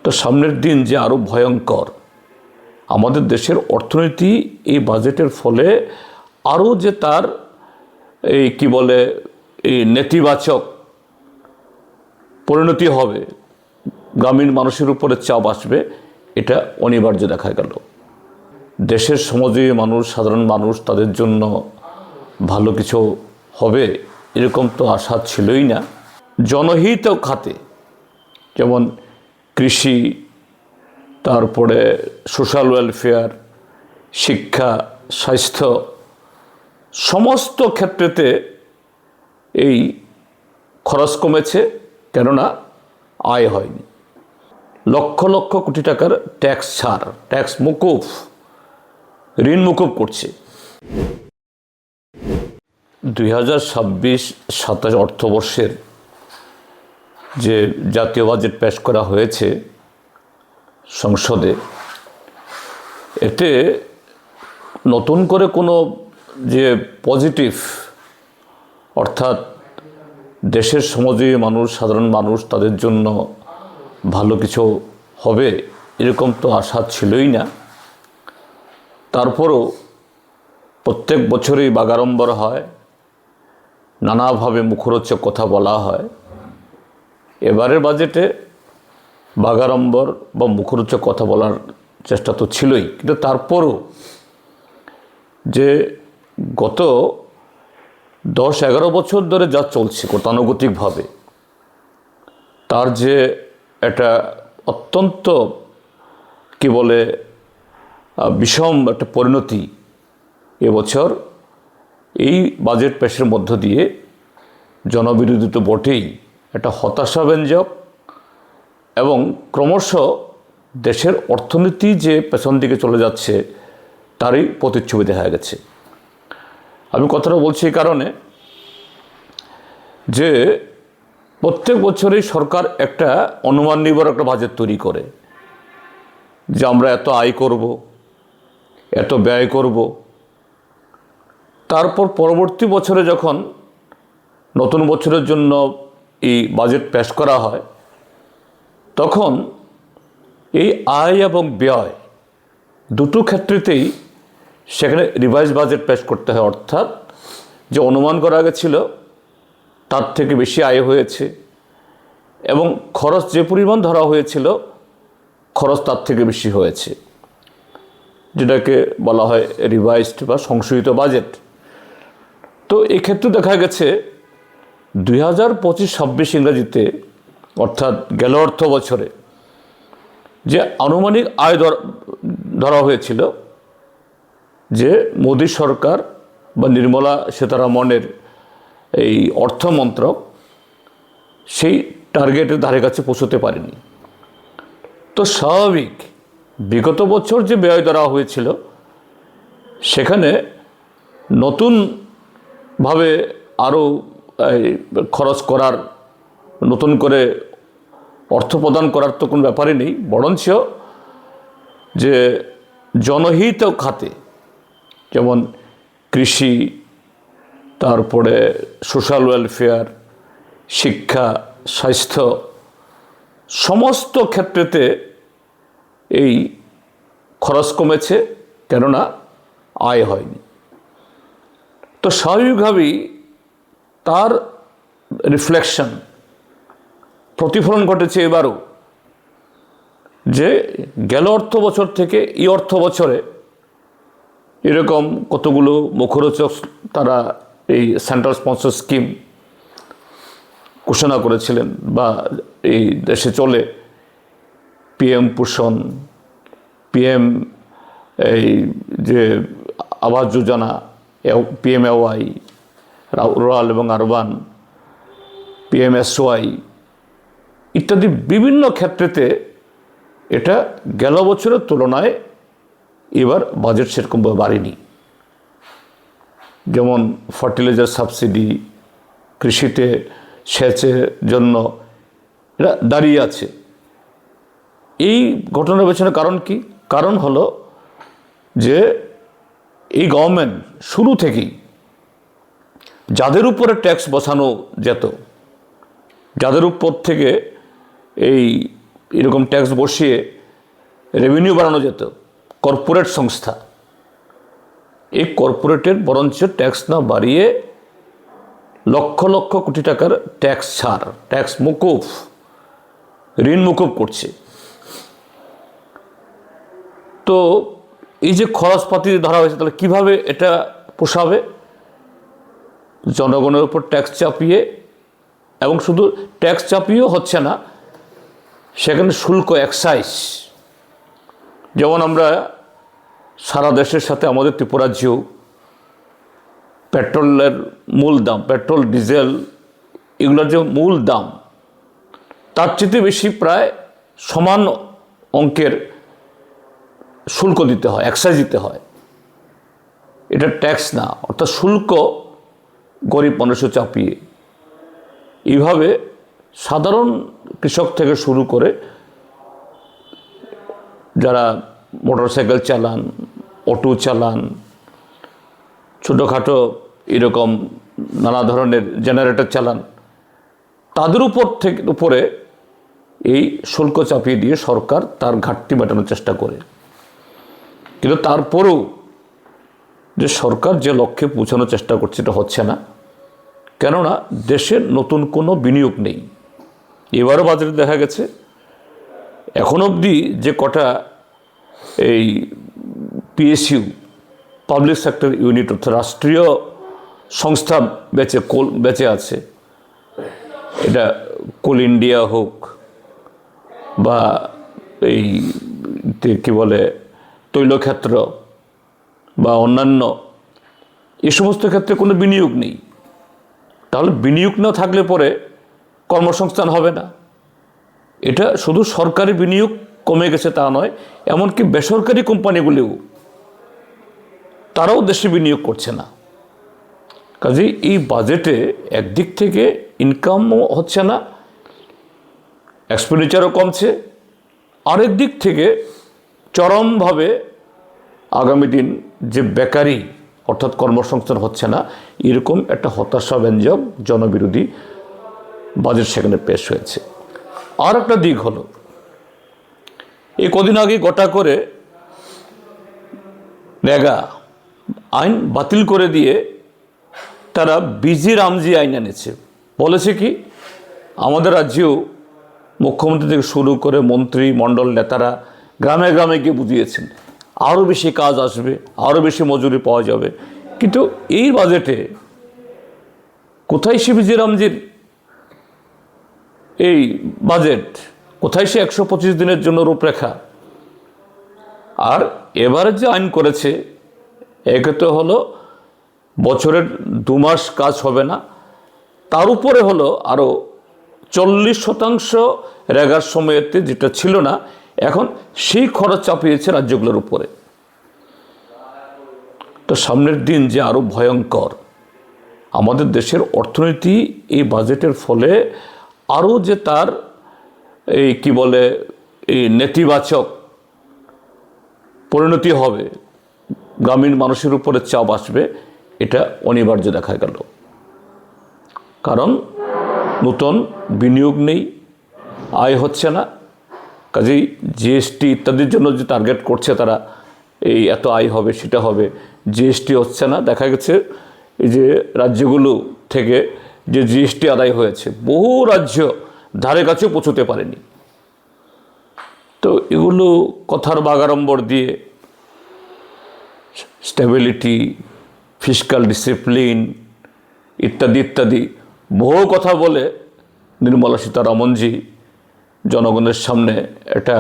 তো সামনের দিন যে আরও ভয়ঙ্কর, আমাদের দেশের অর্থনীতি এই বাজেটের ফলে আরও যে তার এই কি বলে এই নেতিবাচক পরিণতি হবে, গ্রামীণ মানুষের উপরে চাপ আসবে, এটা অনিবার্য দেখা গেল। দেশের সমাজীয় মানুষ, সাধারণ মানুষ, তাদের জন্য ভালো কিছু হবে এরকম তো আশা ছিলই না। জনহিত খাতে যেমন কৃষি, তারপরে সোশ্যাল ওয়েলফেয়ার, শিক্ষা, স্বাস্থ্য, সমস্ত ক্ষেত্রেতে এই খরচ কমেছে, কেননা আয় হয়নি। লক্ষ লক্ষ কোটি টাকার ট্যাক্স ছাড়, ট্যাক্স মকুফ, ঋণ মকুফ করছে। 2026-27 অর্থবর্ষের যে জাতীয় বাজেট পেশ করা হয়েছে সংসদে, এতে নতুন করে কোনো যে পজিটিভ, অর্থাৎ দেশের সমাজীয় মানুষ, সাধারণ মানুষ, তাদের জন্য ভালো কিছু হবে এরকম তো আশা ছিলই না। তারপরও প্রত্যেক বছরই বাগাড়ম্বর হয়, নানাভাবে মুখরোচক কথা বলা হয়। এবারের বাজেটে বাগাড়ম্বর বা মুখরোচক কথা বলার চেষ্টা তো ছিলই, কিন্তু তারপরও যে গত 10-11 বছর ধরে যা চলছে গতানুগতিকভাবে, তার যে একটা অত্যন্ত কি বলে বিষম একটা পরিণতি এবছর এই বাজেট পেশের মধ্য দিয়ে জনবিরোধী তো বটেই, একটা হতাশাব্যঞ্জক এবং ক্রমশ দেশের অর্থনীতি যে পেছন দিকে চলে যাচ্ছে তারই প্রতিচ্ছবি দেখা গেছে। আমি কথাটা বলছি এই কারণে যে প্রত্যেক বছরই সরকার একটা অনুমান নির্ভর একটা বাজেট তৈরি করে যে আমরা এত আয় করব, এত ব্যয় করব। তারপর পরবর্তী বছরে যখন নতুন বছরের জন্য এই বাজেট পেশ করা হয়, তখন এই আয় এবং ব্যয় দুটো ক্ষেত্রেতেই সেখানে রিভাইজ বাজেট পেশ করতে হয়। অর্থাৎ যে অনুমান করা গেছিল তার থেকে বেশি আয় হয়েছে এবং খরচ যে পরিমাণ ধরা হয়েছিল খরচ তার থেকে বেশি হয়েছে, যেটাকে বলা হয় রিভাইজড বা সংশোধিত বাজেট। তো এই ক্ষেত্রে দেখা গেছে 2025-26 ইংরেজিতে, অর্থাৎ গেল অর্থ বছরে যে আনুমানিক আয় ধরা হয়েছিল, যে মোদী সরকার বা নির্মলা সীতারামনের এই অর্থমন্ত্রক সেই টার্গেটের ধারে কাছে পৌঁছতে পারেনি। তো স্বাভাবিক বিগত বছর যে ব্যয় ধরা হয়েছিল সেখানে নতুনভাবে আরও খরচ করার, নতুন করে অর্থ প্রদান করার তো কোনো ব্যাপারই নেই, বরঞ্চ যে জনহিত খাতে যেমন কৃষি, তারপরে সোশ্যাল ওয়েলফেয়ার, শিক্ষা, স্বাস্থ্য, সমস্ত ক্ষেত্রেতে এই খরচ কমেছে, কেননা আয় হয়নি। তো স্বাভাবিকভাবেই তার রিফ্লেকশন, প্রতিফলন ঘটেছে এবারও, যে গেল অর্থ বছর থেকে এই অর্থ বছরে এরকম কতগুলো মুখরোচক তারা এই সেন্ট্রাল স্পন্সর স্কিম ঘোষণা করেছিলেন বা এই দেশে চলে। পিএম পোষণ, পিএম এই যে আবাস যোজনা, PMAY রুরাল এবং আরবান, PMSY ইত্যাদি বিভিন্ন ক্ষেত্রেতে এটা গেল বছরের তুলনায় এবার বাজেট সেরকম বাড়েনি। যেমন ফার্টিলাইজার সাবসিডি, কৃষিতে সেচের জন্য এটা দাঁড়িয়ে আছে। এই ঘটনার পেছনে কারণ কি? কারণ হলো যে এই গভর্নমেন্ট শুরু থেকেই যাদের উপরে ট্যাক্স বসানো যেত, যাদের উপর থেকে এই এরকম ট্যাক্স বসিয়ে রেভিনিউ বাড়ানো যেত। কর্পোরেট সংস্থা, এই কর্পোরেটের বরঞ্চ ট্যাক্স না বাড়িয়ে লক্ষ লক্ষ কোটি টাকার ট্যাক্স ছাড়, ট্যাক্স মকুফ, ঋণ মকুফ করছে। তো এই যে খরচপাতি ধরা হয়েছে, তাহলে কীভাবে এটা পোষাবে? জনগণের উপর ট্যাক্স চাপিয়ে, এবং শুধু ট্যাক্স চাপিয়েও হচ্ছে না, সেখানে শুল্ক, এক্সাইজ। যেমন আমরা সারা দেশের সাথে আমাদের ত্রিপুরাজ্যেও পেট্রোলের মূল দাম, পেট্রোল ডিজেল এগুলোর যে মূল দাম, তার চেয়ে বেশি প্রায় সমান অঙ্কের শুল্ক দিতে হয়, এক্সাইজ দিতে হয়। এটা ট্যাক্স না, অর্থাৎ শুল্ক গরিব মানুষও চাপিয়ে। এইভাবে সাধারণ কৃষক থেকে শুরু করে যারা মোটরসাইকেল চালান, অটো চালান, ছোটোখাটো এরকম নানা ধরনের জেনারেটর চালান, তাদের উপরে এই শুল্ক চাপিয়ে দিয়ে সরকার তার ঘাটতি মেটানোর চেষ্টা করে। কিন্তু তারপরেও যে সরকার যে লক্ষ্যে পৌঁছানোর চেষ্টা করছে, এটা হচ্ছে না। কেননা দেশের নতুন কোনো বিনিয়োগ নেই। এবারও বাজারে দেখা গেছে এখন অবধি যে কটা এই পিএসইউ, পাবলিক সেক্টর ইউনিট, অর্থাৎ রাষ্ট্রীয় সংস্থা বেঁচে আছে, এটা কোল ইন্ডিয়া হোক বা এই কি বলে তৈলক্ষেত্র বা অন্যান্য, এই সমস্ত ক্ষেত্রে কোনো বিনিয়োগ নেই। তাহলে বিনিয়োগ না থাকলে পরে কর্মসংস্থান হবে না। এটা শুধু সরকারি বিনিয়োগ কমে গেছে তা নয়, এমনকি বেসরকারি কোম্পানিগুলিও তারাও দেশে বিনিয়োগ করছে না। কাজেই এই বাজেটে একদিক থেকে ইনকামও হচ্ছে না, এক্সপেন্ডিচারও কমছে, আরেক দিক থেকে চরমভাবে আগামী দিন যে বেকারি অর্থাৎ কর্মসংস্থান হচ্ছে না, এরকম একটা হতাশাব্যঞ্জক জনবিরোধী বাজেট সেখানে পেশ হয়েছে। আর একটা দিক হলো, এই কদিন আগে গোটা করে রেগা আইন বাতিল করে দিয়ে তারা বিজি রামজি আইন এনেছে। বলেছে কি, আমাদের রাজ্যেও মুখ্যমন্ত্রী থেকে শুরু করে মন্ত্রী মণ্ডল নেতারা গ্রামে গ্রামে গিয়ে বুঝিয়েছেন আরও বেশি কাজ আসবে, আরও বেশি মজুরি পাওয়া যাবে। কিন্তু এই বাজেটে কোথায় সে বিজি রামজির এই বাজেট, কোথায় সে 125 দিনের জন্য রূপরেখা? আর এবারে যে আইন করেছে, এক্ষেত্রে হলো বছরের 2 মাস কাজ হবে না, তার উপরে হলো আরও 40% রেগার সময়তে যেটা ছিল না, এখন সেই খরচ চাপিয়েছে রাজ্যগুলোর উপরে। তো সামনের দিন যে আরও ভয়ঙ্কর, আমাদের দেশের অর্থনীতি এই বাজেটের ফলে আরও যে তার এই কি বলে এই নেতিবাচক পরিণতি হবে, গ্রামীণ মানুষের উপরে চাপ আসবে, এটা অনিবার্য দেখা গেল। কারণ নতুন বিনিয়োগ নেই, আয় হচ্ছে না। কাজেই জিএসটি ইত্যাদির জন্য যে টার্গেট করছে তারা, এই এত আয় হবে সেটা হবে, জিএসটি হচ্ছে না। দেখা গেছে এই যে রাজ্যগুলো থেকে যে জিএসটি আদায় হয়েছে, বহু রাজ্য ধারে কাছেও পৌঁছতে পারেনি। তো এগুলো কথার বাগাড়ম্বর দিয়ে স্টেবিলিটি, ফিসকাল ডিসিপ্লিন ইত্যাদি ইত্যাদি বহু কথা বলে নির্মলা সীতারামনজি জনগণের সামনে একটা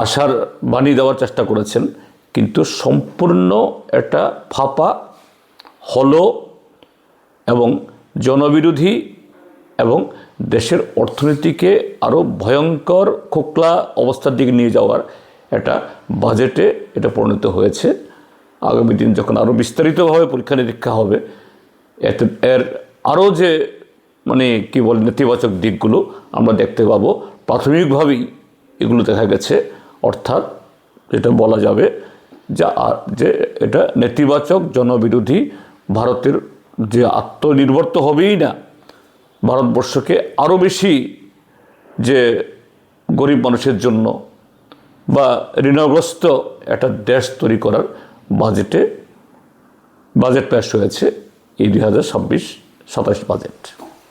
আশার বাণী দেওয়ার চেষ্টা করেছেন, কিন্তু সম্পূর্ণ একটা ফাঁপা, হলো এবং জনবিরোধী এবং দেশের অর্থনীতিকে আরও ভয়ঙ্কর খোকলা অবস্থার দিকে নিয়ে যাওয়ার একটা বাজেটে এটা পরিণত হয়েছে। আগামী দিন যখন আরও বিস্তারিতভাবে পরীক্ষা নিরীক্ষা হবে, এর আরও যে মানে কি বলে নেতিবাচক দিকগুলো আমরা দেখতে পাবো। প্রাথমিকভাবেই এগুলো দেখা গেছে, অর্থাৎ যেটা বলা যাবে যে এটা নেতিবাচক, জনবিরোধী, ভারতের যে আত্মনির্ভর তো হবেই না, ভারতবর্ষকে আরও বেশি যে গরিব মানুষের জন্য বা ঋণগ্রস্ত একটা দেশ তৈরি করার বাজেট পেশ হয়েছে এই 2026-27 বাজেট।